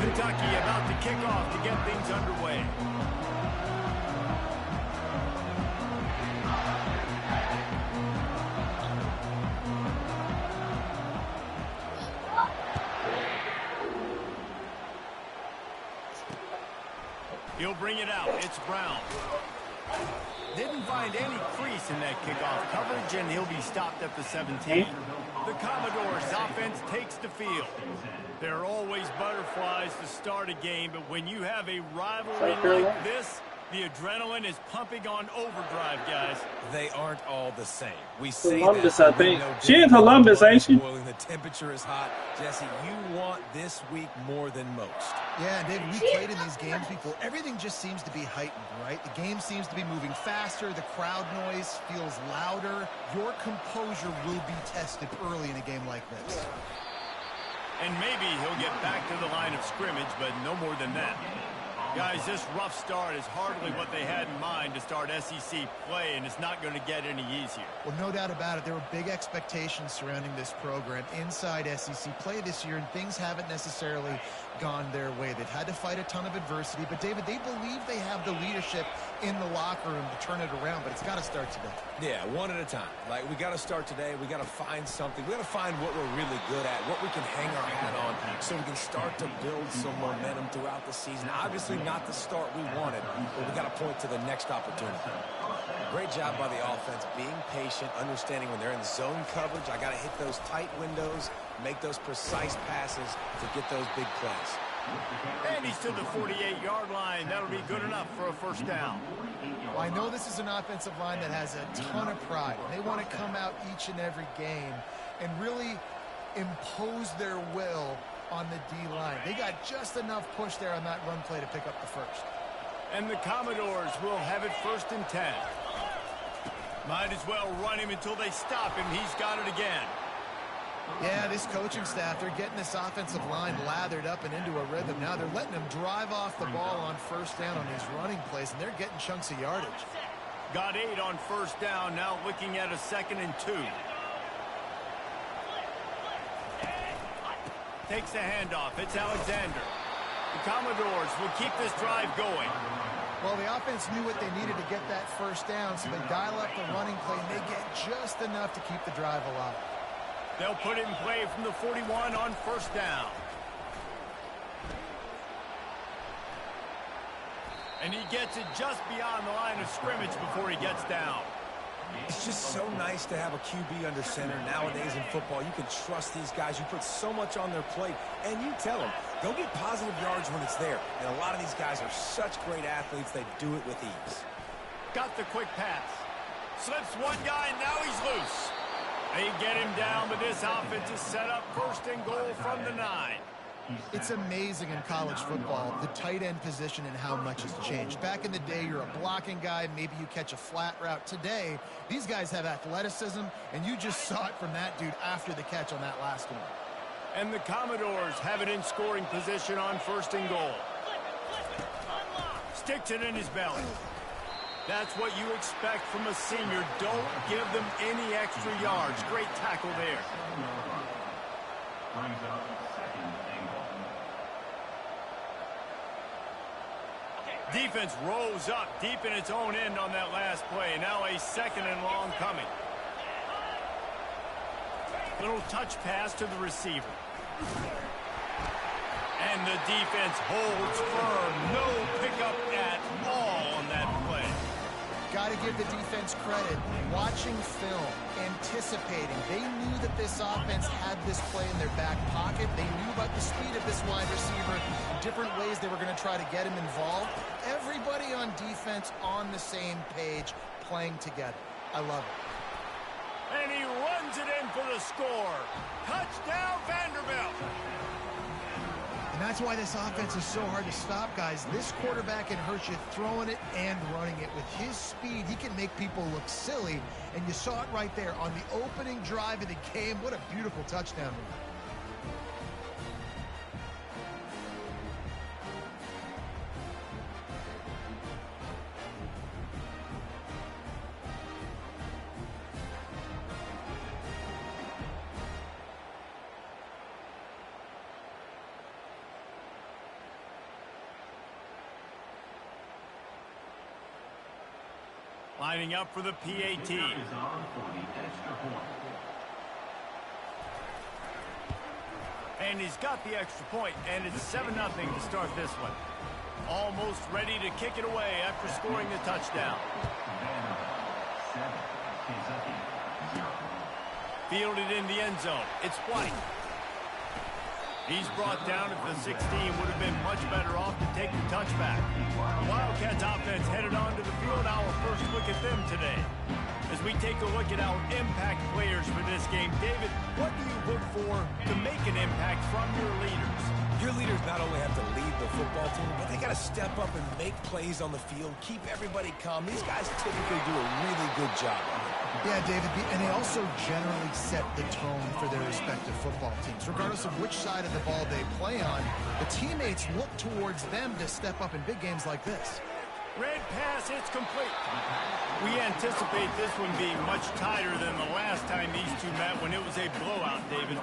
Kentucky about to kick off to get things underway. He'll bring it out. It's Brown. Didn't find any crease in that kickoff coverage, and he'll be stopped at the 17. The Commodores' offense takes the field. There are always butterflies to start a game, but when you have a rivalry like this, the adrenaline is pumping on overdrive, guys. They aren't all the same. We say Columbus, that. I think. She in Columbus, ain't she? The temperature is hot. Jesse, you want this week more than most. Yeah, David, we played in these games before. Everything just seems to be heightened, right? The game seems to be moving faster. The crowd noise feels louder. Your composure will be tested early in a game like this. And maybe he'll get back to the line of scrimmage, but no more than that. Guys, this rough start is hardly what they had in mind to start SEC play, and it's not going to get any easier. Well, no doubt about it. There were big expectations surrounding this program inside SEC play this year, and things haven't necessarily gone their way. They've had to fight a ton of adversity, but, David, they believe they have the leadership in the locker room to turn it around, but it's got to start today. Yeah, one at a time. Like, we got to start today. We got to find something. We got to find what we're really good at, what we can hang our hat on, so we can start to build some momentum throughout the season. Obviously, not the start we wanted, but we got to point to the next opportunity. Great job by the offense, being patient, understanding when they're in zone coverage. I got to hit those tight windows, make those precise passes to get those big plays. And he's to the 48-yard line. That'll be good enough for a first down. Well, I know this is an offensive line that has a ton of pride. They want to come out each and every game and really impose their will on the D-line. They got just enough push there on that run play to pick up the first. And the Commodores will have it 1st and 10. Might as well run him until they stop him. He's got it again. Yeah, this coaching staff, they're getting this offensive line lathered up and into a rhythm. Now they're letting them drive off the ball on first down on these running plays, and they're getting chunks of yardage. Got 8 on first down, now looking at a 2nd and 2. Takes the handoff. It's Alexander. The Commodores will keep this drive going. Well, the offense knew what they needed to get that first down, so they dial up the running play, and they get just enough to keep the drive alive. They'll put it in play from the 41 on first down. And he gets it just beyond the line of scrimmage before he gets down. It's just so nice to have a QB under center nowadays in football. You can trust these guys. You put so much on their plate, and you tell them, go get positive yards when it's there. And a lot of these guys are such great athletes, they do it with ease. Got the quick pass. Slips one guy, now he's loose. They get him down, but this offense is set up 1st and goal from the 9. It's amazing in college football, the tight end position and how much has changed. Back in the day, you're a blocking guy, maybe you catch a flat route. Today, these guys have athleticism, and you just saw it from that dude after the catch on that last one. And the Commodores have it in scoring position on 1st and goal. Sticks it in his belly. That's what you expect from a senior. Don't give them any extra yards. Great tackle there. Defense rolls up deep in its own end on that last play. Now a 2nd and long coming. Little touch pass to the receiver. And the defense holds firm. No pickup at all on that play. Got to give the defense credit. Watching film, anticipating. They knew that this offense had this play in their back pocket. They knew about the speed of this wide receiver, different ways they were going to try to get him involved. Everybody on defense on the same page, playing together. I love it. And he runs it in for the score. Touchdown, Vanderbilt. And that's why this offense is so hard to stop, guys. This quarterback can hurt you throwing it and running it. With his speed, he can make people look silly. And you saw it right there on the opening drive of the game. What a beautiful touchdown run. Lining up for the PAT. And he's got the extra point, and it's 7-0 to start this one. Almost ready to kick it away after scoring the touchdown. Fielded in the end zone. It's White. He's brought down at the 16. Would have been much better off to take the touchback. Wildcats offense headed onto the field. Our first look at them today. As we take a look at our impact players for this game, David, what do you look for to make an impact from your leaders? Your leaders not only have to lead the football team, but they got to step up and make plays on the field, keep everybody calm. These guys typically do a really good job of it. Yeah, David, and they also generally set the tone for their respective football teams. Regardless of which side of the ball they play on, the teammates look towards them to step up in big games like this. Red pass, it's complete. We anticipate this one being much tighter than the last time these two met when it was a blowout, David.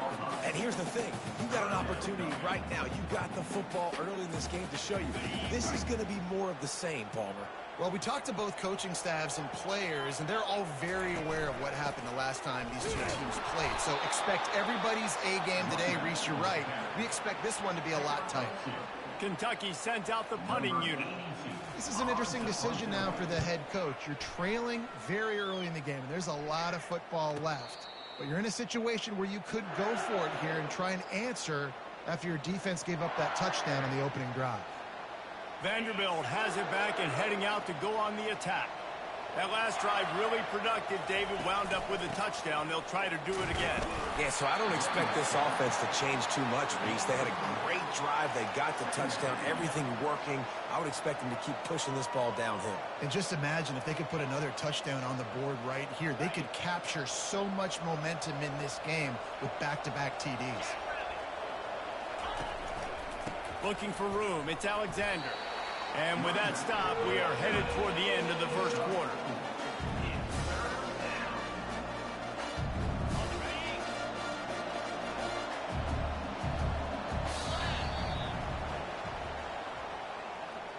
And here's the thing. You got an opportunity right now. You got the football early in this game to show you. This is going to be more of the same, Palmer. Well, we talked to both coaching staffs and players, and they're all very aware of what happened the last time these two teams played. So expect everybody's A game today. Reese, you're right. We expect this one to be a lot tighter. Kentucky sent out the punting unit. This is an interesting decision now for the head coach. You're trailing very early in the game, and there's a lot of football left. But you're in a situation where you could go for it here and try and answer after your defense gave up that touchdown on the opening drive. Vanderbilt has it back and heading out to go on the attack. That last drive really productive. David wound up with a touchdown. They'll try to do it again. Yeah, so I don't expect this offense to change too much, Reese. They had a great drive. They got the touchdown. Everything working. I would expect them to keep pushing this ball downhill. And just imagine if they could put another touchdown on the board right here. They could capture so much momentum in this game with back-to-back TDs. Looking for room. It's Alexander. And with that stop, we are headed toward the end of the first quarter.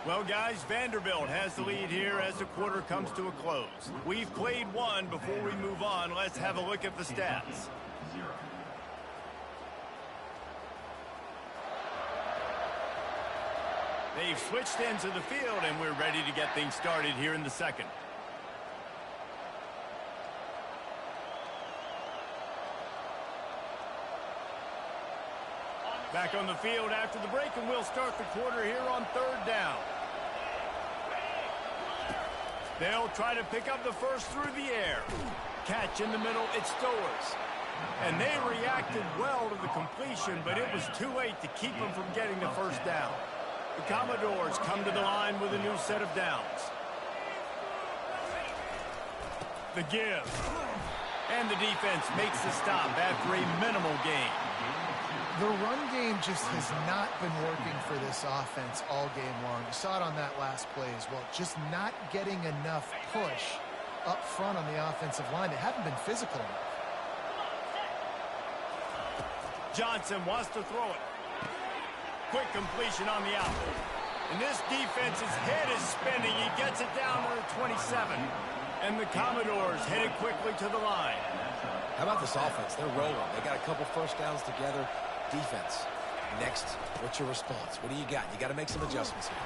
Well, guys, Vanderbilt has the lead here as the quarter comes to a close. We've played one. Before we move on, let's have a look at the stats. They've switched ends of the field, and we're ready to get things started here in the second. Back on the field after the break, and we'll start the quarter here on third down. They'll try to pick up the first through the air. Catch in the middle, it's Stowers. And they reacted well to the completion, but it was too late to keep them from getting the first down. The Commodores come to the line with a new set of downs. The give. And the defense makes the stop after a minimal gain. The run game just has not been working for this offense all game long. You saw it on that last play as well. Just not getting enough push up front on the offensive line. They haven't been physical enough. Johnson wants to throw it. Quick completion on the out. And this defense's head is spinning. He gets it down to the 27. And the Commodores headed quickly to the line. How about this offense? They're rolling. They got a couple first downs together. Defense. Next, what's your response? What do you got? You got to make some adjustments here.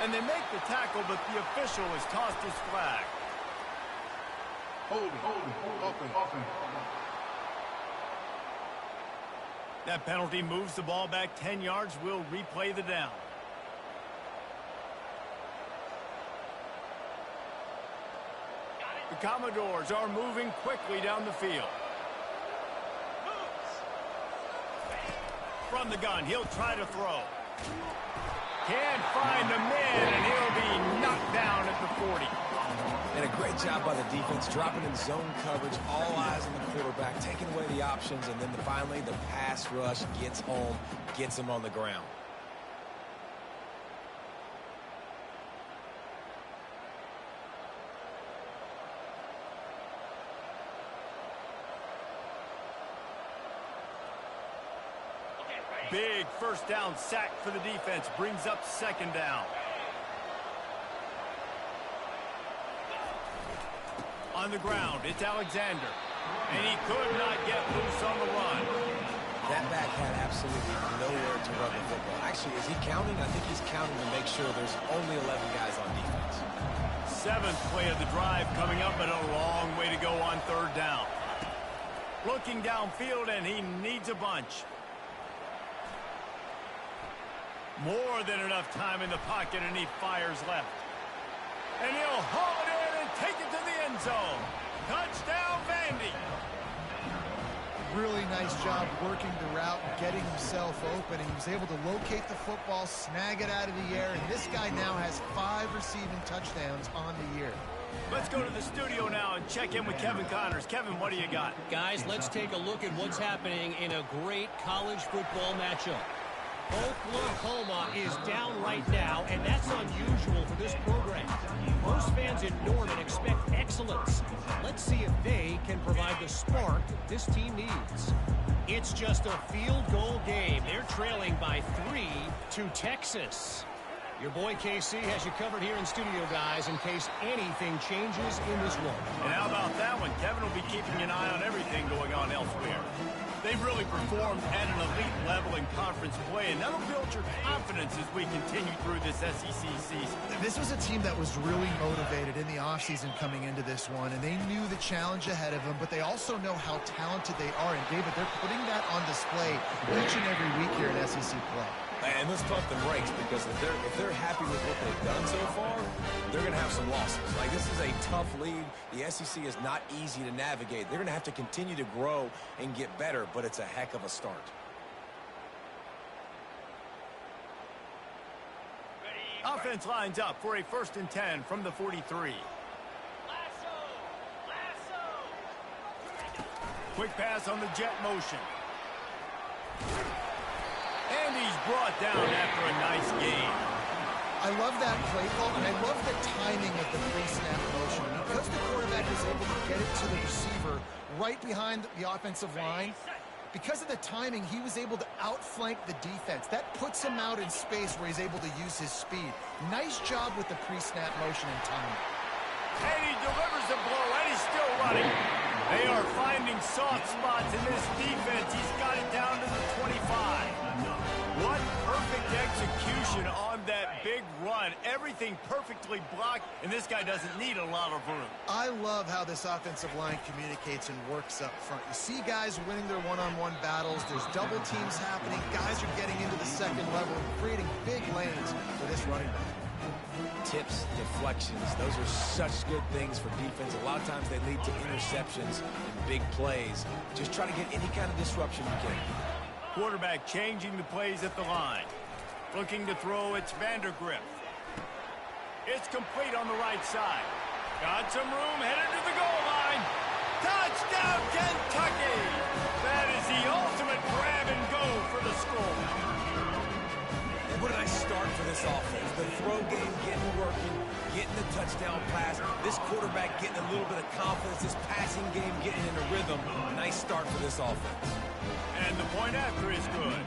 And they make the tackle, but the official has tossed his flag. Open. That penalty moves the ball back 10 yards. We'll replay the down. The Commodores are moving quickly down the field. From the gun, he'll try to throw. Can't find the man, and he'll be knocked down at the 40. And a great job by the defense, dropping in zone coverage, all eyes on the quarterback, taking away the options, and then finally the pass rush gets home, gets him on the ground. Big first down sack for the defense, brings up second down. On the ground, it's Alexander. And he could not get loose on the run. That back had absolutely nowhere to run the football. Actually, is he counting? I think he's counting to make sure there's only 11 guys on defense. 7th play of the drive coming up, but a long way to go on 3rd down. Looking downfield, and he needs a bunch. More than enough time in the pocket, and he fires left. And he'll haul it in and take it to the end zone. Touchdown, Vandy. Really nice job working the route, getting himself open, and he was able to locate the football, snag it out of the air, and this guy now has 5 receiving touchdowns on the year. Let's go to the studio now and check in with Kevin Connors. Kevin, what do you got? Guys, let's take a look at what's happening in a great college football matchup. Oklahoma is down right now, and that's unusual for this program. Most fans in Norman expect excellence. Let's see if they can provide the spark this team needs. It's just a field goal game. They're trailing by 3 to Texas. Your boy KC has you covered here in studio, guys, in case anything changes in this one. And how about that one? Kevin will be keeping an eye on everything going on elsewhere. They've really performed at an elite level in conference play, and that'll build your confidence as we continue through this SEC season. This was a team that was really motivated in the offseason coming into this one, and they knew the challenge ahead of them, but they also know how talented they are. And, David, they're putting that on display each and every week here in SEC play. And let's pump the brakes, because if they're happy with what they've done so far, they're going to have some losses. Like, this is a tough league. The SEC is not easy to navigate. They're going to have to continue to grow and get better, but it's a heck of a start. Offense lines up for a 1st and 10 from the 43. Quick pass on the jet motion. And he's brought down after a nice gain. I love that play call, and I love the timing of the pre-snap motion. Because the quarterback is able to get it to the receiver right behind the offensive line, because of the timing, he was able to outflank the defense. That puts him out in space where he's able to use his speed. Nice job with the pre-snap motion and timing. And he delivers the blow, and he's still running. They are finding soft spots in this defense. He's got it down to the 25. What perfect execution on that big run. Everything perfectly blocked, and this guy doesn't need a lot of room. I love how this offensive line communicates and works up front. You see guys winning their one-on-one battles. There's double teams happening. Guys are getting into the second level and creating big lanes for this running back. Tips, deflections, those are such good things for defense. A lot of times they lead to interceptions and big plays. Just try to get any kind of disruption you can. Quarterback changing the plays at the line. Looking to throw, it's Vandergrift. It's complete on the right side. Got some room, headed to the goal line. Touchdown, Kentucky! That is the ultimate grab and go for the score. And what a nice start for this offense. The throw game getting working, getting the touchdown pass. This quarterback getting a little bit of confidence. This passing game getting in a rhythm. Nice start for this offense. And the point after is good.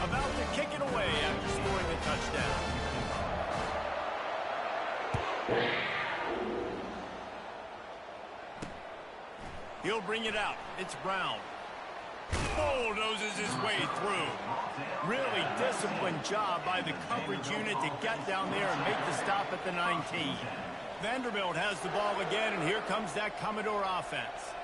About to kick it away after scoring the touchdown. He'll bring it out. It's Brown. Bulldozes his way through. Really disciplined job by the coverage unit to get down there and make the stop at the 19. Vanderbilt has the ball again, and here comes that Commodore offense.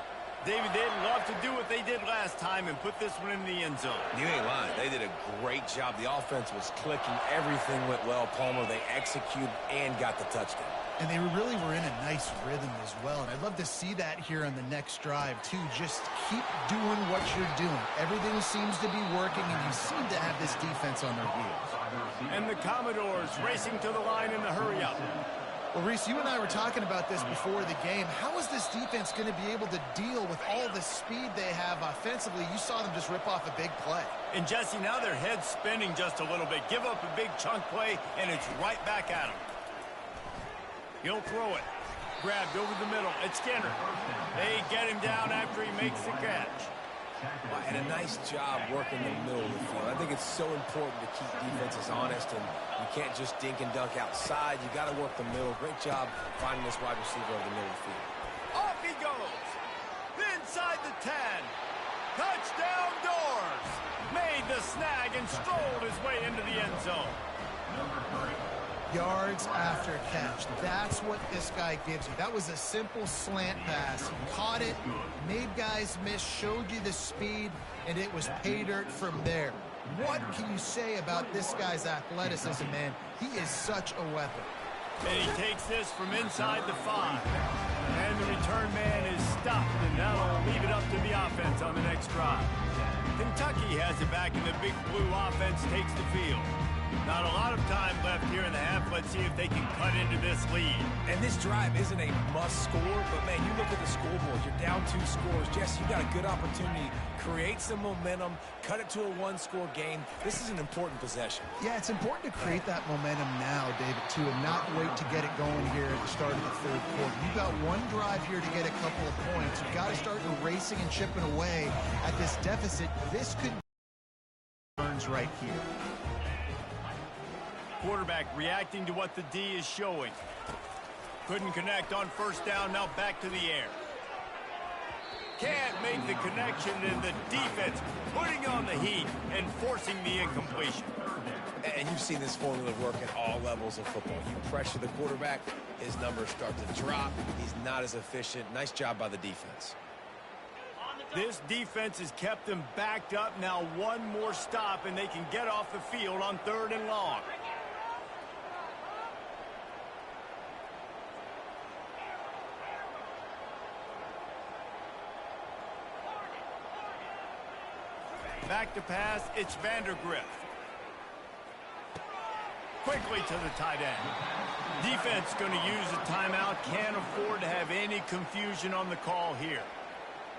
David, they'd love to do what they did last time and put this one in the end zone. You ain't lying. They did a great job. The offense was clicking. Everything went well, Palmer. They executed and got the touchdown. And they really were in a nice rhythm as well. And I'd love to see that here on the next drive, too. Just keep doing what you're doing. Everything seems to be working, and you seem to have this defense on their heels. And the Commodores racing to the line in the hurry-up. Well, Reese, you and I were talking about this before the game. How is this defense going to be able to deal with all the speed they have offensively? You saw them just rip off a big play. And, Jesse, now their head's spinning just a little bit. Give up a big chunk play, and it's right back at them. He'll throw it. Grabbed over the middle. It's Skinner. They get him down after he makes the catch. Well, and a nice job working the middle of the field. I think it's so important to keep defenses honest, and you can't just dink and dunk outside. You got to work the middle. Great job finding this wide receiver over the middle of the field. Off he goes. Inside the 10. Touchdown Doors. Made the snag and strolled his way into the end zone. Yards after catch. That's what this guy gives you. That was a simple slant pass. He caught it, made guys miss, showed you the speed, and it was pay dirt from there. What can you say about this guy's athleticism, man? He is such a weapon. And he takes this from inside the 5. And the return man is stopped, and that'll leave it up to the offense on the next drive. Kentucky has it back, and the Big Blue offense takes the field. Not a lot of time left here in the half. Let's see if they can cut into this lead. And this drive isn't a must score, but, man, you look at the scoreboard. You're down 2 scores. Jesse, you got a good opportunity. Create some momentum. Cut it to a 1-score game. This is an important possession. Yeah, it's important to create that momentum now, David, too, and not wait to get it going here at the start of the third quarter. You've got one drive here to get a couple of points. You've got to start erasing and chipping away at this deficit. This could be right here. Quarterback reacting to what the D is showing. Couldn't connect on first down, now back to the air. Can't make the connection, and the defense putting on the heat and forcing the incompletion. And you've seen this formula work at all levels of football. You pressure the quarterback, his numbers start to drop. He's not as efficient. Nice job by the defense. This defense has kept them backed up. Now one more stop, and they can get off the field on 3rd and long. Back to pass, it's Vandergrift. Quickly to the tight end. Defense going to use a timeout. Can't afford to have any confusion on the call here.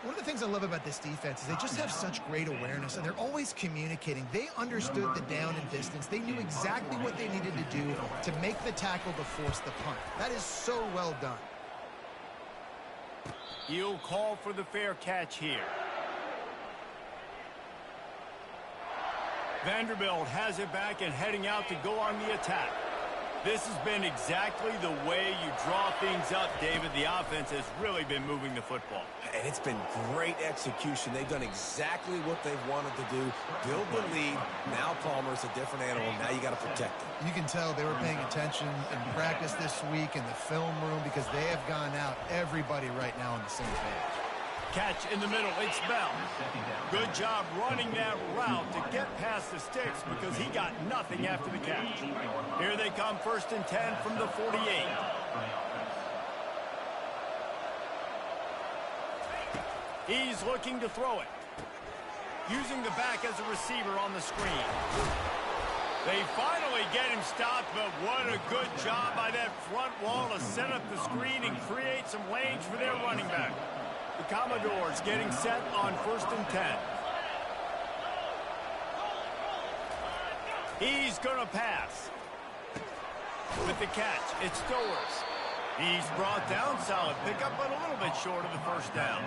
One of the things I love about this defense is they just have such great awareness, and they're always communicating. They understood the down and distance. They knew exactly what they needed to do to make the tackle to force the punt. That is so well done. He'll call for the fair catch here. Vanderbilt has it back and heading out to go on the attack. This has been exactly the way you draw things up, David. The offense has really been moving the football. And it's been great execution. They've done exactly what they've wanted to do. Build the lead. Now Palmer's a different animal. Now you got to protect him. You can tell they were paying attention in practice this week in the film room because they have gone out, everybody right now on the same page. Catch in the middle, it's Bell. Good job running that route to get past the sticks because he got nothing after the catch. Here they come, 1st and 10 from the 48. He's looking to throw it. Using the back as a receiver on the screen. They finally get him stopped, but what a good job by that front wall to set up the screen and create some lanes for their running back. The Commodores getting set on 1st and 10. He's going to pass. With the catch, it's Stowers. He's brought down, solid pickup, but a little bit short of the first down.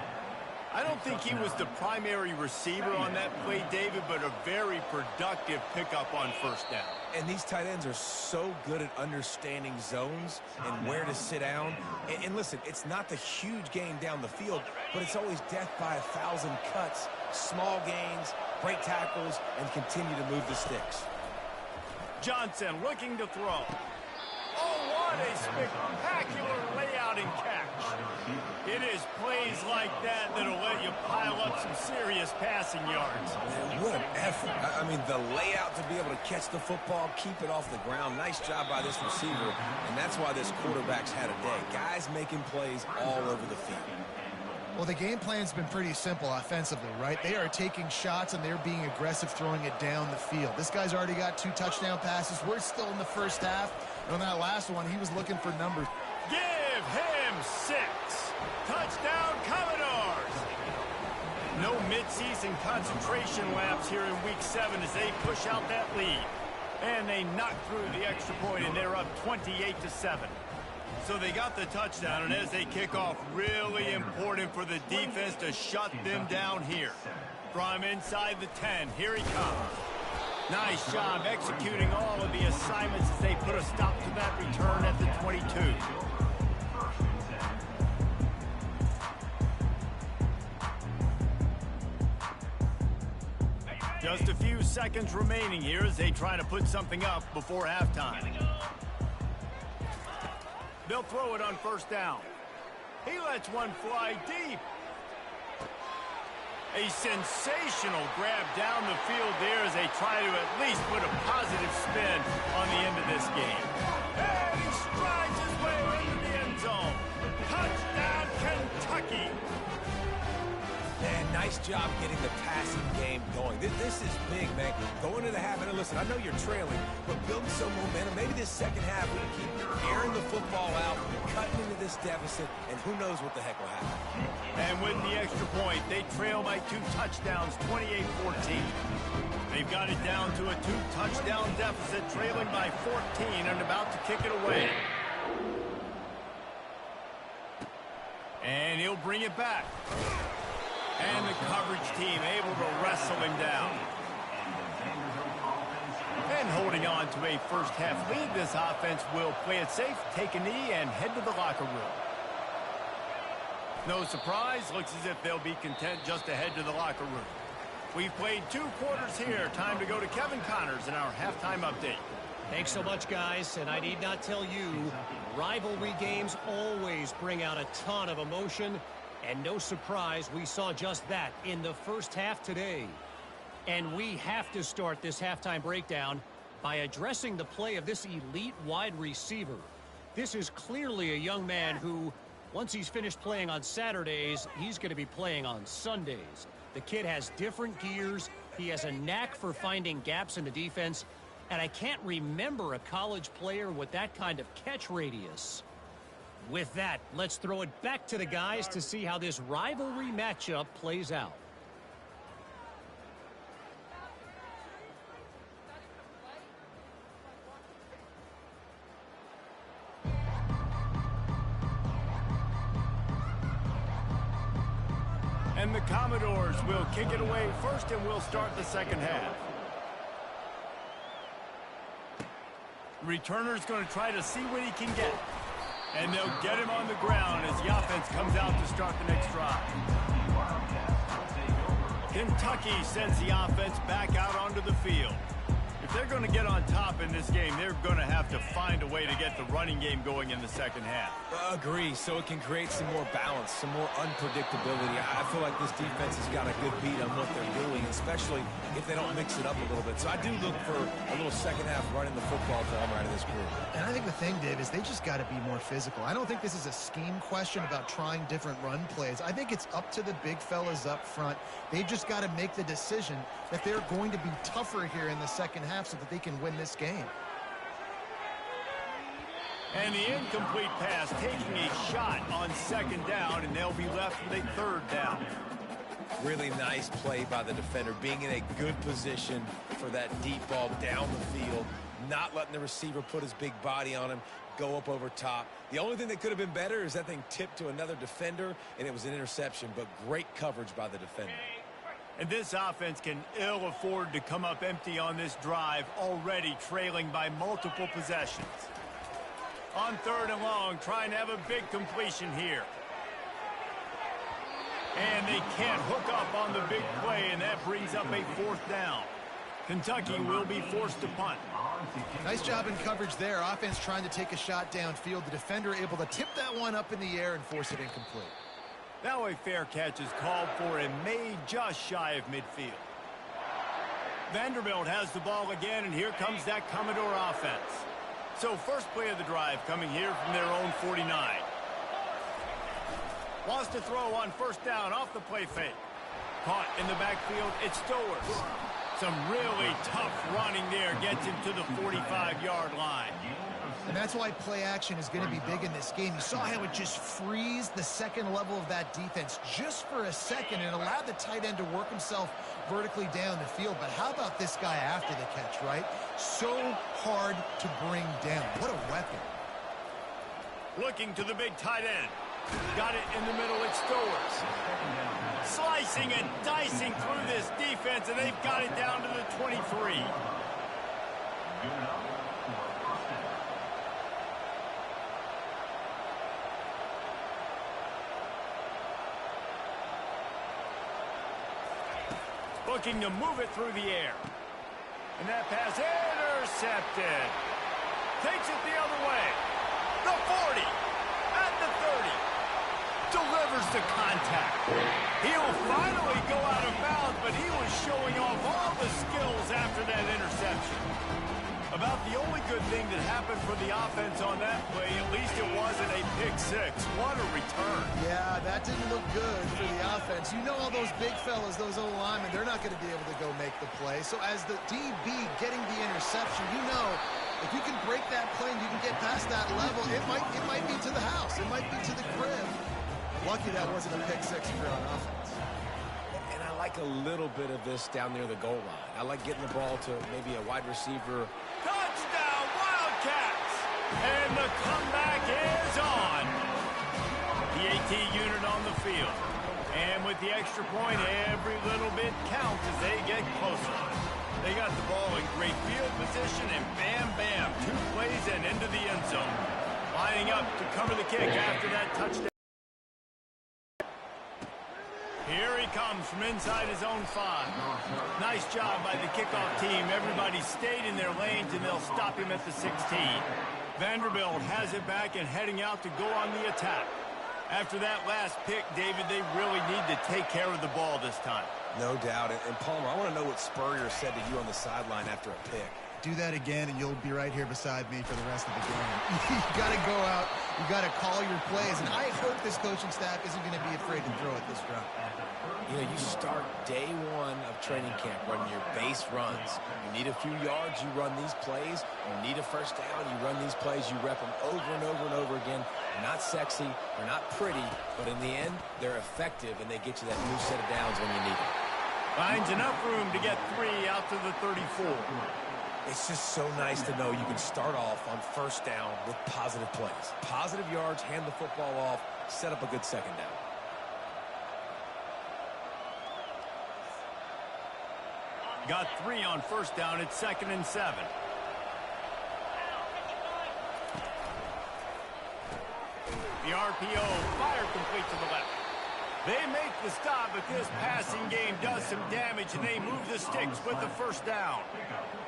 I don't think he was the primary receiver on that play, David, but a very productive pickup on first down. And these tight ends are so good at understanding zones and where to sit down. And listen, it's not the huge gain down the field, but it's always death by 1,000 cuts, small gains, break tackles, and continue to move the sticks. Johnson looking to throw. Oh, what a spectacular layout and catch. It is plays like that that'll let you pile up some serious passing yards. Man, what an effort. I mean, the layout to be able to catch the football, keep it off the ground. Nice job by this receiver, and that's why this quarterback's had a day. Guys making plays all over the field. Well, the game plan's been pretty simple offensively, right? They are taking shots, and they're being aggressive throwing it down the field. This guy's already got 2 touchdown passes. We're still in the first half. And on that last one, he was looking for numbers. Give him 6. Touchdown, Commodores. No midseason concentration laps here in Week 7 as they push out that lead. And they knock through the extra point, and they're up 28-7. So they got the touchdown, and as they kick off, really important for the defense to shut them down here. From inside the 10, here he comes. Nice job executing all of the assignments as they put a stop to that return at the 22. Just a few seconds remaining here as they try to put something up before halftime. They'll throw it on first down. He lets one fly deep. A sensational grab down the field there as they try to at least put a positive spin on the end of this game. And he strides his way into the end zone. Touchdown, Kentucky. And nice job getting the passing game going. This is big, man. Going into the half, and listen, I know you're trailing, but building some momentum. Maybe this second half we can keep airing the football out, cutting into this deficit, and who knows what the heck will happen. And with the extra point, they trail by 2 touchdowns, 28-14. They've got it down to a 2-touchdown deficit, trailing by 14 and about to kick it away. And he'll bring it back. And the coverage team able to wrestle him down. And holding on to a first-half lead, this offense will play it safe, take a knee, and head to the locker room. No surprise, looks as if they'll be content just to head to the locker room. We've played 2 quarters here. Time to go to Kevin Connors in our halftime update. Thanks so much, guys. And I need not tell you, rivalry games always bring out a ton of emotion. And no surprise, we saw just that in the first half today. And we have to start this halftime breakdown by addressing the play of this elite wide receiver. This is clearly a young man who, once he's finished playing on Saturdays, he's going to be playing on Sundays. The kid has different gears. He has a knack for finding gaps in the defense. And I can't remember a college player with that kind of catch radius. With that, let's throw it back to the guys to see how this rivalry matchup plays out. And the Commodores will kick it away first, and we'll start the second half. Returner's going to try to see what he can get. And they'll get him on the ground as the offense comes out to start the next drive. Kentucky sends the offense back out onto the field. If they're going to get on top in this game, they're going to have to find a way to get the running game going in the second half. Agree, so it can create some more balance, some more unpredictability. I feel like this defense has got a good beat on what they're doing, especially if they don't mix it up a little bit. So I do look for a little second half running the football for them right in this group. And I think the thing, Dave, is they just got to be more physical. I don't think this is a scheme question about trying different run plays. I think it's up to the big fellas up front. They've just got to make the decision that they're going to be tougher here in the second half so that they can win this game. And the incomplete pass taking a shot on second down, and they'll be left with a third down. Really nice play by the defender, being in a good position for that deep ball down the field, not letting the receiver put his big body on him, go up over top. The only thing that could have been better is that thing tipped to another defender, and it was an interception, but great coverage by the defender. And this offense can ill afford to come up empty on this drive, already trailing by multiple possessions. On 3rd and long, trying to have a big completion here. And they can't hook up on the big play, and that brings up a 4th down. Kentucky will be forced to punt. Nice job in coverage there. Offense trying to take a shot downfield. The defender able to tip that one up in the air and force it incomplete. Now a fair catch is called for and made just shy of midfield. Vanderbilt has the ball again, and here comes that Commodore offense. So first play of the drive coming here from their own 49. Wants to throw on 1st down off the play fake. Caught in the backfield, it's Stowers. Some really tough running there gets him to the 45-yard line. And that's why play action is going to be big in this game. You saw how it just freezed the second level of that defense just for a second and allowed the tight end to work himself vertically down the field. But how about this guy after the catch, right? So hard to bring down. What a weapon. Looking to the big tight end. Got it in the middle, it's Stowers. Slicing and dicing through this defense, and they've got it down to the 23. Looking to move it through the air. And that pass intercepted. Takes it the other way. The 40. At the 30. Delivers the contact. He'll finally go out of bounds, but he was showing off all the skills after that interception. About the only good thing that happened for the offense on that play, at least it wasn't a pick six. What a return. Yeah, that didn't look good for the offense. You know all those big fellas, those O-linemen, they're not going to be able to go make the play. So as the DB getting the interception, you know if you can break that play and you can get past that level, it might be to the house. It might be to the crib. Lucky that wasn't a pick six if you're on offense. And I like a little bit of this down near the goal line. I like getting the ball to maybe a wide receiver. Touchdown, Wildcats! And the comeback is on. The AT unit on the field. And with the extra point, every little bit counts as they get closer. They got the ball in great field position, and bam, bam, 2 plays and into the end zone. Lining up to cover the kick after that touchdown. Here he comes from inside his own 5. Nice job by the kickoff team. Everybody stayed in their lanes, and they'll stop him at the 16. Vanderbilt has it back and heading out to go on the attack. After that last pick, David, they really need to take care of the ball this time. No doubt. And Palmer, I want to know what Spurrier said to you on the sideline after a pick. Do that again, and you'll be right here beside me for the rest of the game. You got to go out. You got to call your plays, and I hope this coaching staff isn't going to be afraid to throw at this drop. You know, you start day 1 of training camp running your base runs. You need a few yards, you run these plays. You need a first down, you run these plays. You rep them over and over and over again. They're not sexy, they're not pretty, but in the end, they're effective, and they get you that new set of downs when you need them. Finds enough room to get 3 out to the 34. It's just so nice to know you can start off on first down with positive plays. Positive yards, hand the football off, set up a good second down. Got 3 on first down. It's 2nd and 7. The RPO fired complete to the left. They make the stop, but this passing game does some damage, and they move the sticks with the first down.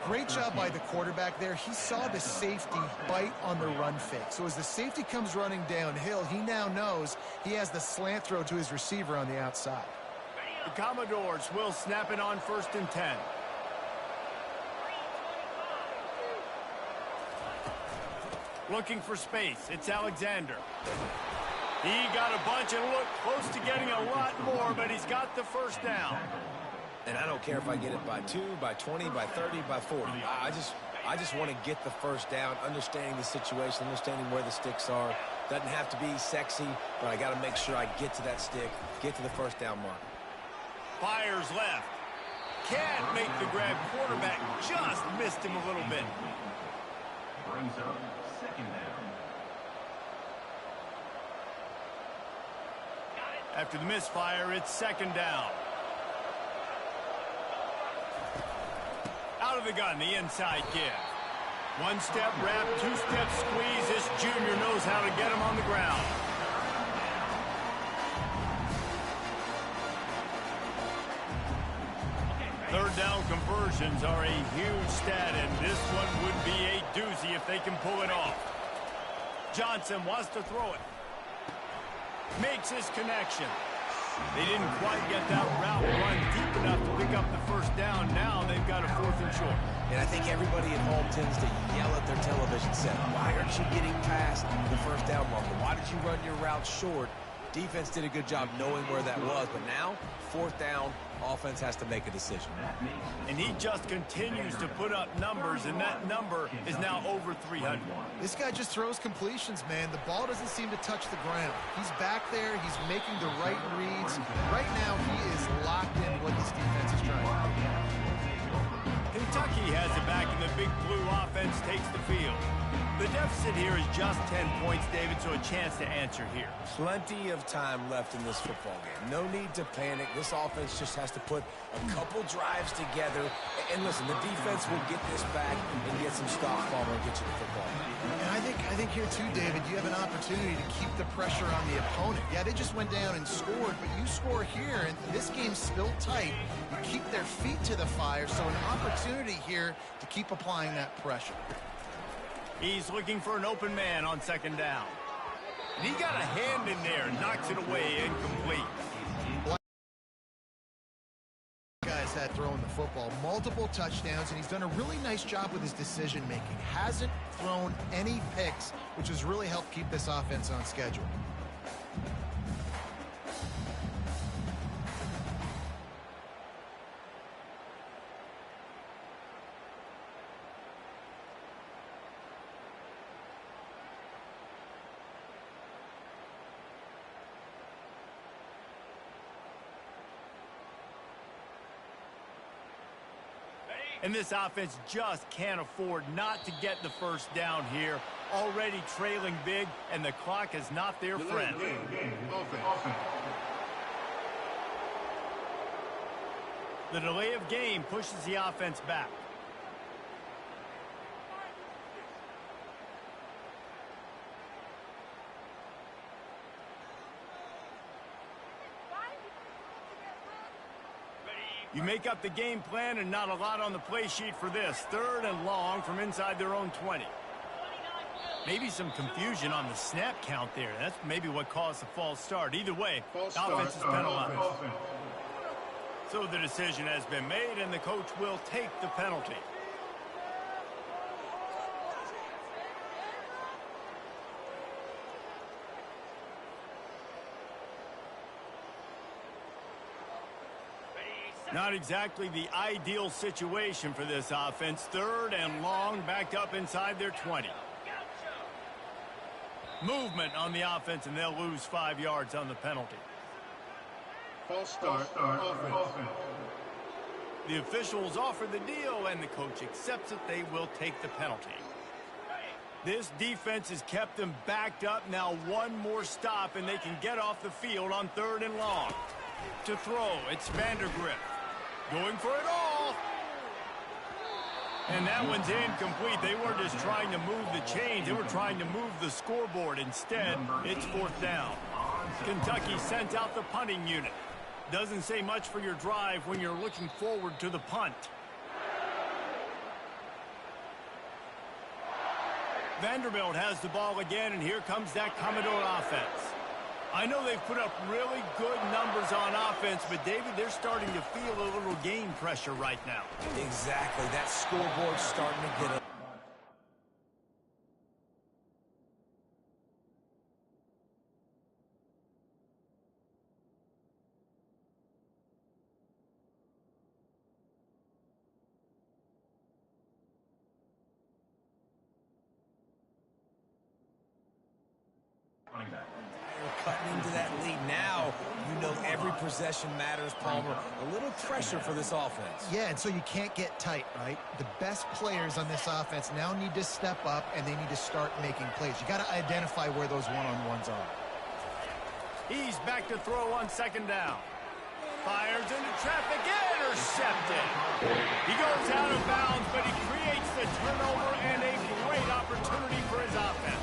Great job by the quarterback there. He saw the safety bite on the run fake. So as the safety comes running downhill, he now knows he has the slant throw to his receiver on the outside. The Commodores will snap it on 1st and 10. Looking for space. It's Alexander. He got a bunch and looked close to getting a lot more, but he's got the first down. And I don't care if I get it by 2, by 20, by 30, by 40. I just want to get the first down, understanding the situation, understanding where the sticks are. Doesn't have to be sexy, but I got to make sure I get to that stick, get to the first down mark. Fires left. Can't make the grab. Quarterback just missed him a little bit. Brings up 2nd down. After the misfire, it's 2nd down. Out of the gun, the inside give. 1-step wrap, 2-step squeeze. This junior knows how to get him on the ground. Third down conversions are a huge stat, and this one would be a doozy if they can pull it off. Johnson wants to throw it. Makes his connection. They didn't quite get that route run deep enough to pick up the first down. Now they've got a 4th and short. And I think everybody at home tends to yell at their television set. Why aren't you getting past the first down marker? Why did you run your route short? Defense did a good job knowing where that was, but now, 4th down, offense has to make a decision. And he just continues to put up numbers, and that number is now over 300. This guy just throws completions, man. The ball doesn't seem to touch the ground. He's back there. He's making the right reads. Right now, he is locked in what this defense is trying to do. Kentucky has it back, and the big blue offense takes the field. The The deficit here is just 10 points, David, so a chance to answer here. Plenty of time left in this football game. No need to panic. This offense just has to put a couple drives together. And listen, the defense will get this back and get some stops, Palmer, and get you the football. And I think here too, David, you have an opportunity to keep the pressure on the opponent. Yeah, they just went down and scored, but you score here, and this game's still tight. You keep their feet to the fire, so an opportunity here to keep applying that pressure. He's looking for an open man on second down. And he got a hand in there, knocks it away, incomplete. Guy's had throwing the football, multiple touchdowns, and he's done a really nice job with his decision-making. Hasn't thrown any picks, which has really helped keep this offense on schedule. And this offense just can't afford not to get the first down here. Already trailing big, and the clock is not their friend. The delay of game pushes the offense back. You make up the game plan and not a lot on the play sheet for this. Third and long from inside their own 20. Maybe some confusion on the snap count there. That's maybe what caused the false start. Either way, offense is penalized. So the decision has been made, and the coach will take the penalty. Not exactly the ideal situation for this offense. Third and long, backed up inside their 20. Movement on the offense, and they'll lose 5 yards on the penalty. False start. The officials offer the deal, and the coach accepts it. They will take the penalty. This defense has kept them backed up. Now one more stop, and they can get off the field on third and long. To throw, it's Vandergrift. Going for it all. And that one's incomplete. They weren't just trying to move the chains. They were trying to move the scoreboard. Instead, it's fourth down. Kentucky sent out the punting unit. Doesn't say much for your drive when you're looking forward to the punt. Vanderbilt has the ball again, and here comes that Commodore offense. I know they've put up really good numbers on offense, but, David, they're starting to feel a little game pressure right now. Exactly. That scoreboard's starting to get up. Cutting into that lead now. You know every possession matters, Palmer. A little pressure for this offense. Yeah, and so you can't get tight, right? The best players on this offense now need to step up, and they need to start making plays. You got to identify where those one-on-ones are. He's back to throw on second down. Fires into traffic, intercepted. He goes out of bounds, but he creates the turnover and a great opportunity for his offense.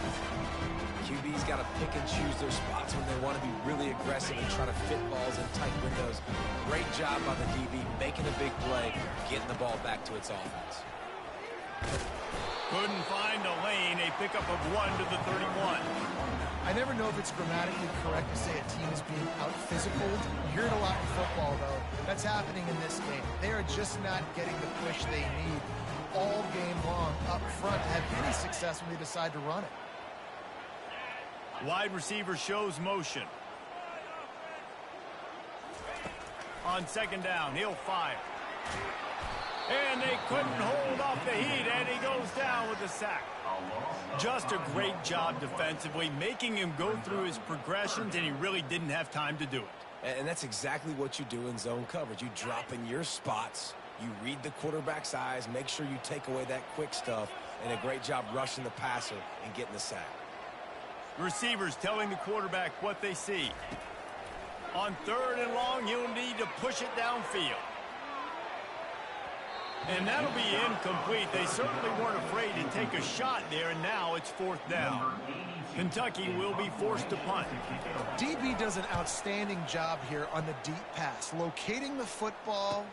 QB's got to pick and choose their spots when they want to be really aggressive and try to fit balls in tight windows. Great job by the DB, making a big play, getting the ball back to its offense. Couldn't find a lane, a pickup of 1 to the 31. I never know if it's grammatically correct to say a team is being out-physicaled. You hear it a lot in football, though. That's happening in this game. They are just not getting the push they need all game long up front to have any success when they decide to run it. Wide receiver shows motion. On second down, he'll fire. And they couldn't hold off the heat, and he goes down with a sack. Just a great job defensively, making him go through his progressions, and he really didn't have time to do it. And that's exactly what you do in zone coverage. You drop in your spots, you read the quarterback's eyes, make sure you take away that quick stuff, and a great job rushing the passer and getting the sack. Receivers telling the quarterback what they see. On 3rd and long, he'll need to push it downfield. And that'll be incomplete. They certainly weren't afraid to take a shot there, and now it's 4th down. Kentucky will be forced to punt. DB does an outstanding job here on the deep pass, locating the football,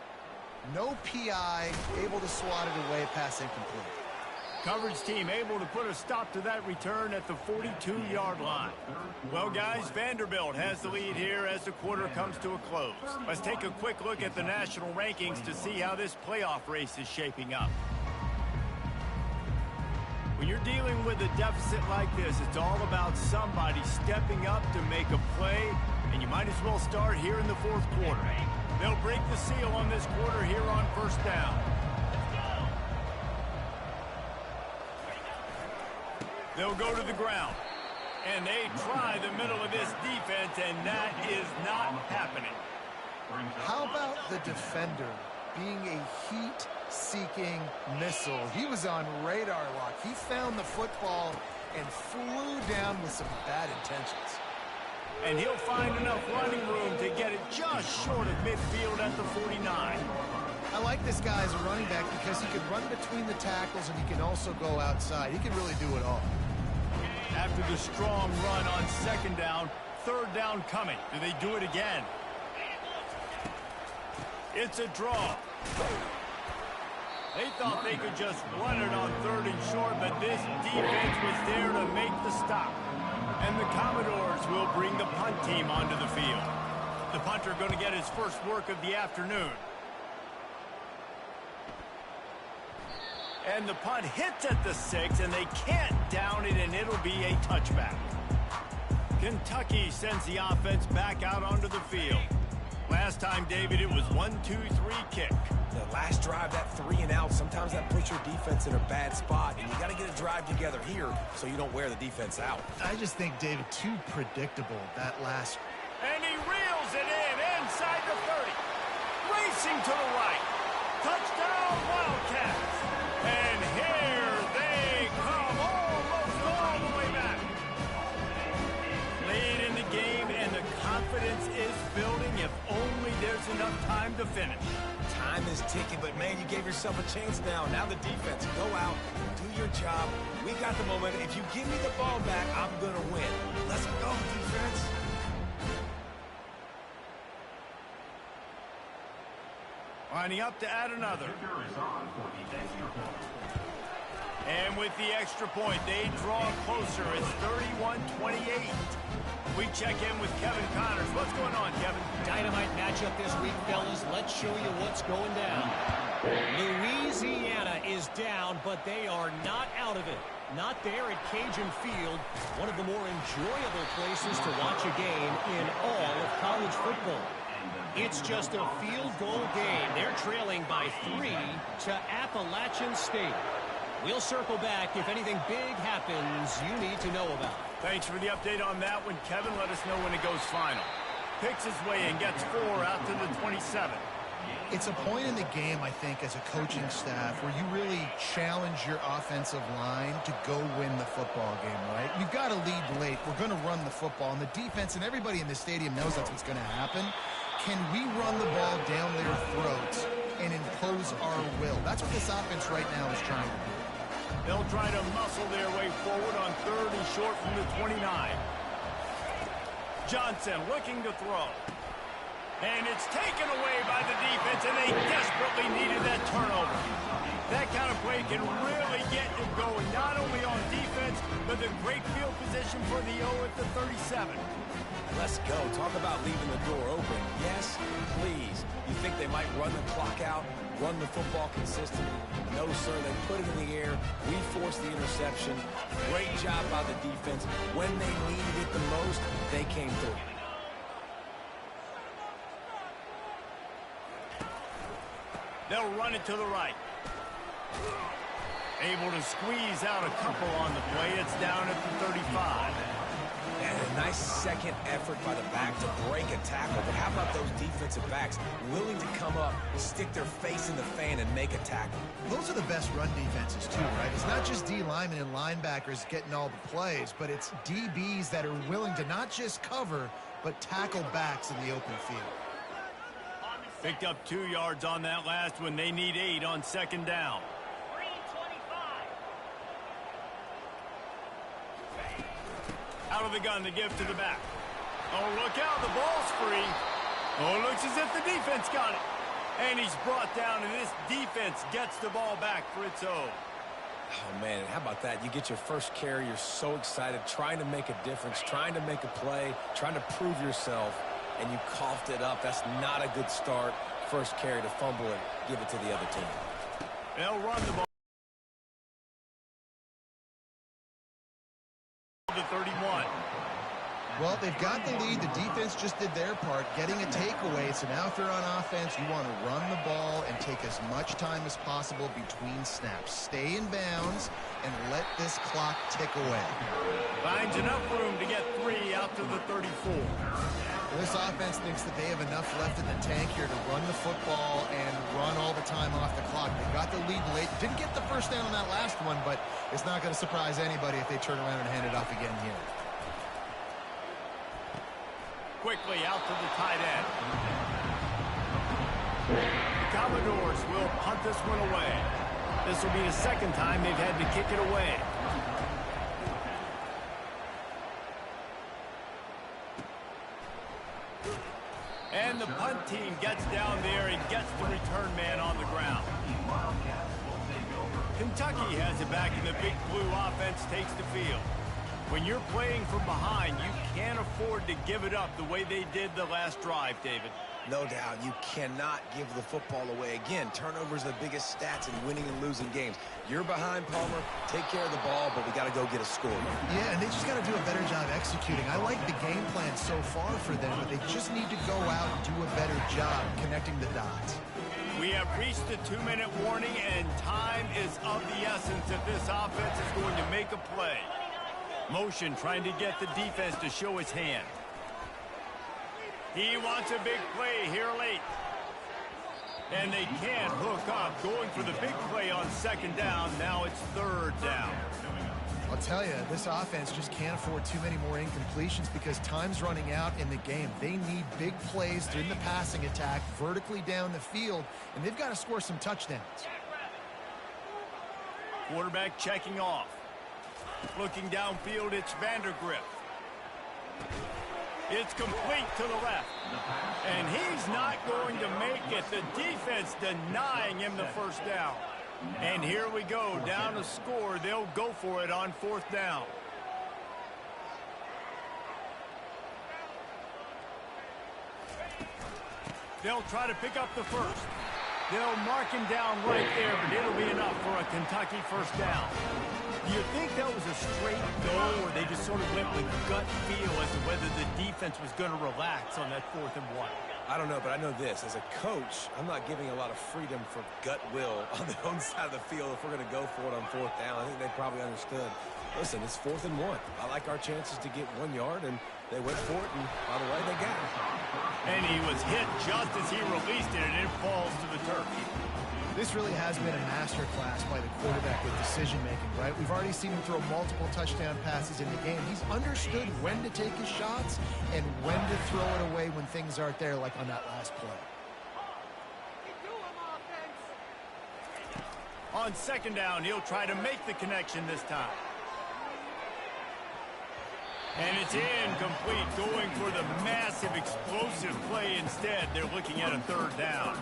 no PI, able to swat it away, pass incomplete. Coverage team able to put a stop to that return at the 42-yard line. Well, guys, Vanderbilt has the lead here as the quarter comes to a close. Let's take a quick look at the national rankings to see how this playoff race is shaping up. When you're dealing with a deficit like this, it's all about somebody stepping up to make a play, and you might as well start here in the 4th quarter. They'll break the seal on this quarter here on 1st down. They'll go to the ground, and they try the middle of this defense, and that is not happening. How about the defender being a heat-seeking missile? He was on radar lock. He found the football and flew down with some bad intentions. And he'll find enough running room to get it just short of midfield at the 49. I like this guy as a running back because he can run between the tackles and he can also go outside. He can really do it all. After the strong run on 2nd down, 3rd down coming. Do they do it again? It's a draw. They thought they could just run it on 3rd and short, but this defense was there to make the stop. And the Commodores will bring the punt team onto the field. The punter going to get his first work of the afternoon. And the punt hits at the 6, and they can't down it, and it'll be a touchback. Kentucky sends the offense back out onto the field. Last time, David, it was 1-2-3 kick. The last drive, that 3 and out, sometimes that puts your defense in a bad spot, and you got to get a drive together here so you don't wear the defense out. I just think, David, too predictable, that last. And he reels it in inside the 30. Racing to the right. Touchdown, Wildcats. And here they come, almost all the way back. Late in the game, and the confidence is building if only there's enough time to finish. Time is ticking, but, man, you gave yourself a chance now. Now the defense, go out, do your job. We got the momentum. If you give me the ball back, I'm going to win. Let's go, defense. Lining up to add another. And with the extra point, they draw closer. It's 31-28. We check in with Kevin Connors. What's going on, Kevin? Dynamite matchup this week, fellas. Let's show you what's going down. Louisiana is down, but they are not out of it. Not there at Cajun Field, one of the more enjoyable places to watch a game in all of college football. It's just a field goal game. They're trailing by 3 to Appalachian State. We'll circle back if anything big happens you need to know about. Thanks for the update on that one, Kevin. Let us know when it goes final. Picks his way and gets 4 out to the 27. It's a point in the game, I think, as a coaching staff where you really challenge your offensive line to go win the football game, right? You've got to lead late. We're going to run the football, and the defense and everybody in the stadium knows that's what's going to happen. Can we run the ball down their throats and impose our will? That's what this offense right now is trying to do. They'll try to muscle their way forward on 3rd and short from the 29. Johnson looking to throw. And it's taken away by the defense, and they desperately needed that turnover. That kind of play can really get you going, not only on defense, but the great field position for the O at the 37. Let's go. Talk about leaving the door open. Yes, please. You think they might run the clock out, run the football consistently? No, sir. They put it in the air. We forced the interception. Great job by the defense. When they needed it the most, they came through. They'll run it to the right. Able to squeeze out a couple on the play. It's down at the 35. And a nice second effort by the back to break a tackle. But how about those defensive backs willing to come up, stick their face in the fan, and make a tackle? Those are the best run defenses, too, right? It's not just D linemen and linebackers getting all the plays, but it's DBs that are willing to not just cover, but tackle backs in the open field. Picked up 2 yards on that last one. They need 8 on second down. Out of the gun to give to the back. Oh, look out. The ball's free. Oh, it looks as if the defense got it. And he's brought down, and this defense gets the ball back for its own. Oh, man, how about that? You get your first carry. You're so excited, trying to make a difference, trying to make a play, trying to prove yourself, and you coughed it up. That's not a good start. First carry to fumble it, give it to the other team. They'll run the ball. The 31. Well, they've got the lead. The defense just did their part, getting a takeaway. So now if they're on offense, you want to run the ball and take as much time as possible between snaps. Stay in bounds and let this clock tick away. Finds enough room to get 3 out to the 34. This offense thinks that they have enough left in the tank here to run the football and run all the time off the clock. They got the lead late. Didn't get the first down on that last one, but it's not going to surprise anybody if they turn around and hand it off again here. Quickly out to the tight end. The Commodores will punt this one away. This will be the second time they've had to kick it away. And the punt team gets down there and gets the return man on the ground. Kentucky has it back, and the Big Blue offense takes the field. When you're playing from behind, you can't afford to give it up the way they did the last drive, David. No doubt, you cannot give the football away. Again, turnovers are the biggest stats in winning and losing games. You're behind, Palmer. Take care of the ball, but we got to go get a score. Yeah, and they just got to do a better job executing. I like the game plan so far for them, but they just need to go out and do a better job connecting the dots. We have reached the 2-minute warning, and time is of the essence if this offense is going to make a play. Motion trying to get the defense to show his hand. He wants a big play here late. And they can't hook up. Going for the big play on second down. Now it's third down. I'll tell you, this offense just can't afford too many more incompletions because time's running out in the game. They need big plays in the passing attack, vertically down the field, and they've got to score some touchdowns. Quarterback checking off. Looking downfield, it's Vandergrift. It's complete to the left. And he's not going to make it. The defense denying him the first down. And here we go, down to score. They'll go for it on fourth down. They'll try to pick up the first. They'll mark him down right there, but it'll be enough for a Kentucky first down. Do you think that was a straight go, or they just sort of went with gut feel as to whether the defense was going to relax on that 4th and 1? I don't know, but I know this. As a coach, I'm not giving a lot of freedom for gut will on their own side of the field if we're going to go for it on 4th down. I think they probably understood. Listen, it's 4th and 1. I like our chances to get 1 yard, and they went for it, and by the way, they got it. And he was hit just as he released it, and it falls to the turf. This really has been a masterclass by the quarterback with decision-making, right? We've already seen him throw multiple touchdown passes in the game. He's understood when to take his shots and when to throw it away when things aren't there, like on that last play. On second down, he'll try to make the connection this time. And it's incomplete, going for the massive explosive play instead. They're looking at a third down.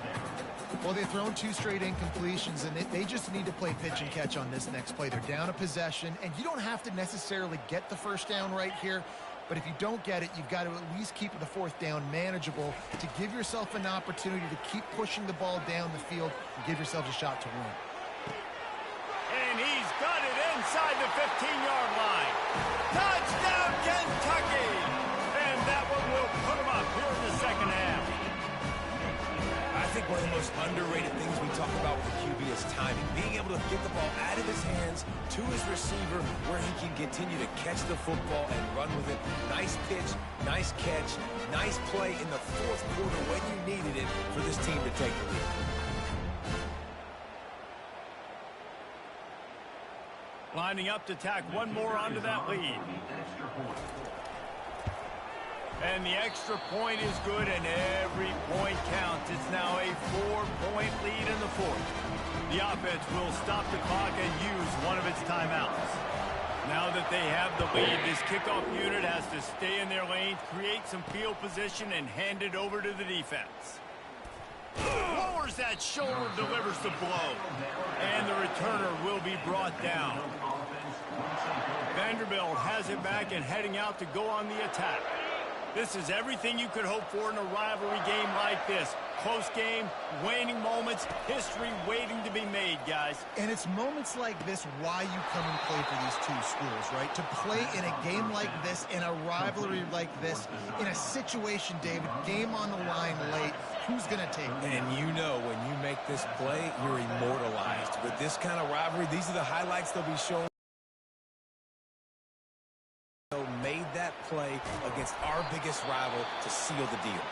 Well, they've thrown 2 straight incompletions, and they just need to play pitch and catch on this next play. They're down a possession, and you don't have to necessarily get the first down right here, but if you don't get it, you've got to at least keep the 4th down manageable to give yourself an opportunity to keep pushing the ball down the field and give yourself a shot to win. And he's got it inside the 15-yard line. Touchdown, Kentucky! And that one will put him up here in the second half. I think One of the most underrated things we talk about with the QB is timing. Being able to get the ball out of his hands to his receiver where he can continue to catch the football and run with it. Nice pitch, nice catch, nice play in the fourth quarter when you needed it for this team to take the lead. Lining up to tack one more onto that lead. And the extra point is good, and every point counts. It's now a 4-point lead in the fourth. The offense will stop the clock and use one of its timeouts. Now that they have the lead, this kickoff unit has to stay in their lane, create some field position, and hand it over to the defense. Lowers that shoulder, delivers the blow. And the returner will be brought down. Vanderbilt has it back and heading out to go on the attack. This is everything you could hope for in a rivalry game like this. Close game, waning moments, history waiting to be made, guys. And it's moments like this why you come and play for these two schools, right? To play in a game like this, in a rivalry like this, in a situation, David, game on the line late, who's going to take it? And you know when you make this play, you're immortalized. With this kind of rivalry, these are the highlights they'll be showing. Made that play against our biggest rival to seal the deal.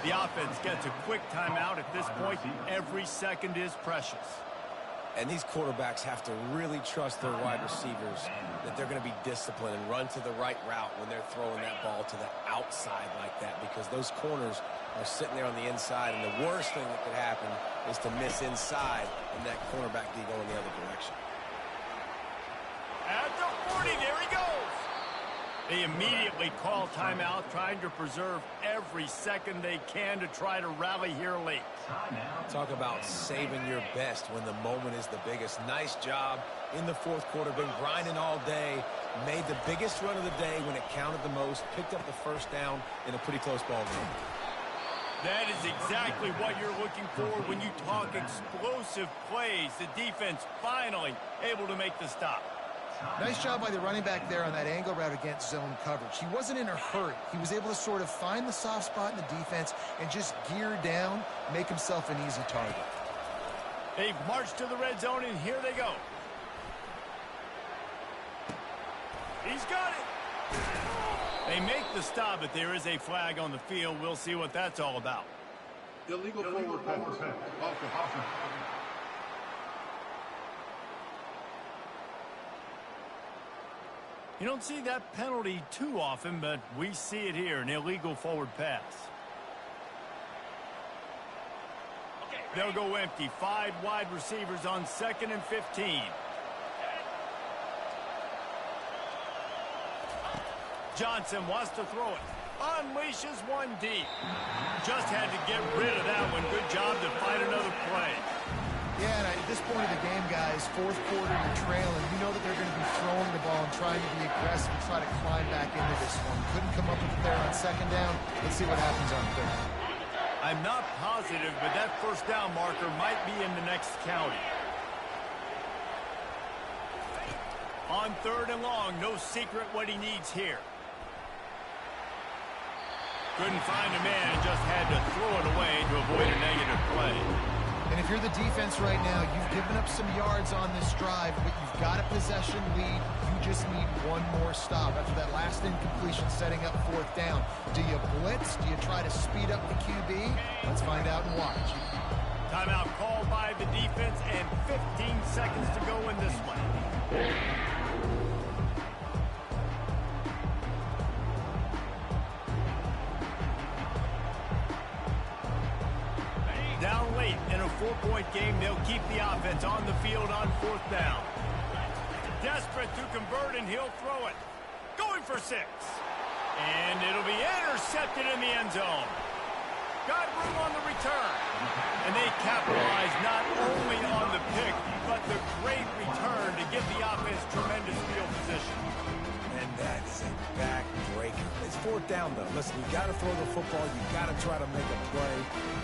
The offense gets a quick timeout at this point. Every second is precious. And these quarterbacks have to really trust their wide receivers that they're going to be disciplined and run to the right route when they're throwing that ball to the outside like that, because those corners are sitting there on the inside, and the worst thing that could happen is to miss inside and that cornerback be going the other direction. At the 40, there he goes. They immediately call timeout, trying to preserve every second they can to try to rally here late. Talk about saving your best when the moment is the biggest. Nice job in the fourth quarter. Been grinding all day. Made the biggest run of the day when it counted the most. Picked up the first down in a pretty close ball game. That is exactly what you're looking for when you talk explosive plays. The defense finally able to make the stop. Nice job by the running back there on that angle route against zone coverage. He wasn't in a hurry. He was able to sort of find the soft spot in the defense and just gear down, make himself an easy target. They've marched to the red zone, and here they go. He's got it. They make the stop, but there is a flag on the field. We'll see what that's all about. Illegal forward pass. You don't see that penalty too often, but we see it here, an illegal forward pass. They'll go empty. 5 wide receivers on 2nd and 15. Johnson wants to throw it. Unleashes one deep. Just had to get rid of that one. Good job to find another play. Yeah, and at this point of the game, guys, fourth quarter, you're trailing. You know that they're going to be throwing the ball and trying to be aggressive and try to climb back into this one. Couldn't come up with it there on 2nd down. Let's see what happens on 3rd. I'm not positive, but that first down marker might be in the next county. On 3rd and long, no secret what he needs here. Couldn't find a man and just had to throw it away to avoid a negative play. And if you're the defense right now, you've given up some yards on this drive, but you've got a possession lead. You just need one more stop. After that last incompletion setting up 4th down, do you blitz? Do you try to speed up the QB? Let's find out and watch. Timeout called by the defense, and 15 seconds to go in this one. Down late in a 4-point game, they'll keep the offense on the field on 4th down. Desperate to convert, and he'll throw it. Going for 6. And it'll be intercepted in the end zone. Got room on the return. And they capitalize not only on the pick, but the great return to give the offense tremendous field position. And that is a back-breaker. It's 4th down, though. Listen, you got to throw the football. You got to try to make a play.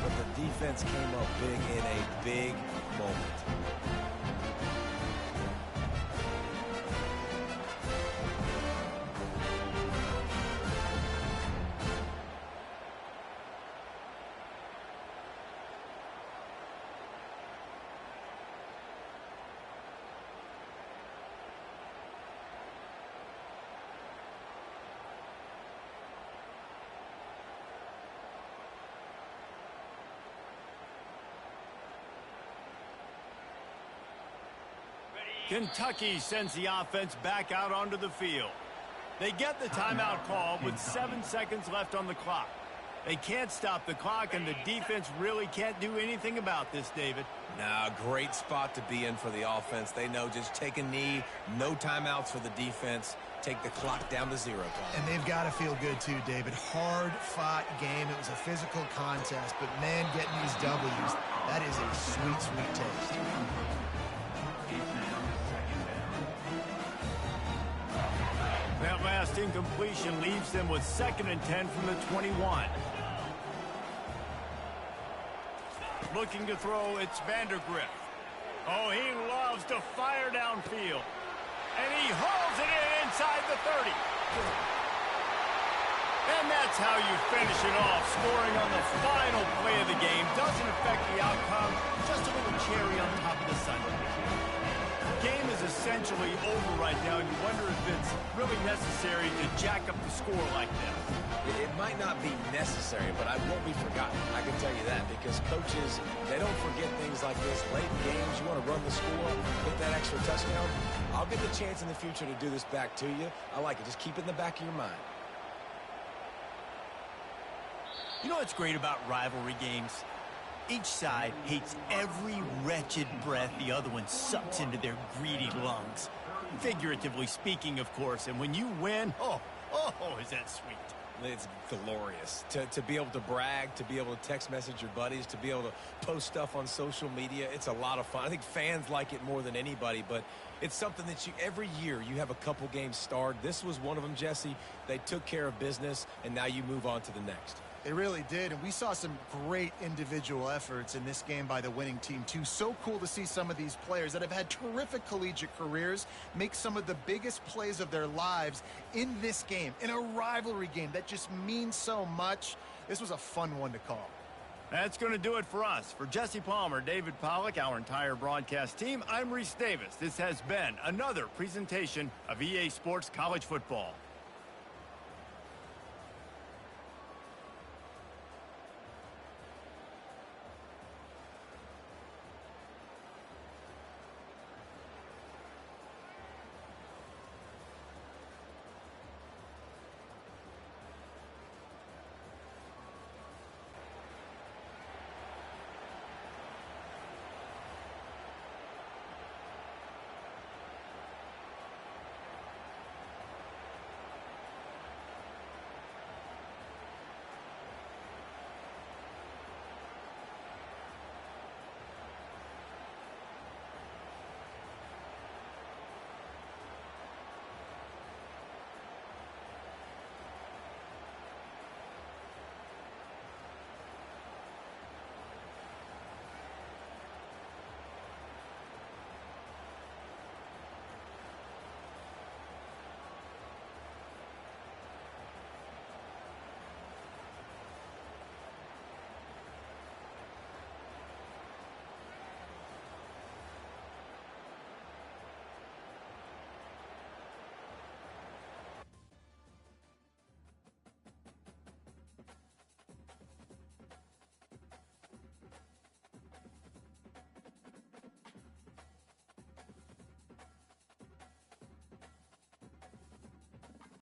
But the defense came up big in a big moment. Kentucky sends the offense back out onto the field. They get the timeout call with 7 seconds left on the clock. They can't stop the clock, and the defense really can't do anything about this, David. Nah, great spot to be in for the offense. They know just take a knee, no timeouts for the defense, take the clock down to 0 time. And they've got to feel good too, David. Hard-fought game. It was a physical contest, but man, getting these W's, that is a sweet, sweet taste. That last incompletion leaves them with 2nd and 10 from the 21. Looking to throw, it's Vandergrift. Oh, he loves to fire downfield. And he hauls it in inside the 30. And that's how you finish it off. Scoring on the final play of the game doesn't affect the outcome. Just a little cherry on top of the sundae. The game is essentially over right now, and you wonder if it's really necessary to jack up the score like that. It might not be necessary, but I won't be forgotten. I can tell you that, because coaches, they don't forget things like this. Late in games, you want to run the score, get that extra touchdown. I'll get the chance in the future to do this back to you. I like it. Just keep it in the back of your mind. You know what's great about rivalry games? Each side hates every wretched breath the other one sucks into their greedy lungs. Figuratively speaking, of course, and when you win, oh, is that sweet. It's glorious to be able to brag, to be able to text message your buddies, to be able to post stuff on social media. It's a lot of fun. I think fans like it more than anybody, but it's something that every year you have a couple games starred. This was one of them, Jesse. They took care of business, and now you move on to the next. They really did, and we saw some great individual efforts in this game by the winning team, too. So cool to see some of these players that have had terrific collegiate careers make some of the biggest plays of their lives in this game, in a rivalry game that just means so much. This was a fun one to call. That's going to do it for us. For Jesse Palmer, David Pollack, our entire broadcast team, I'm Reese Davis. This has been another presentation of EA Sports College Football.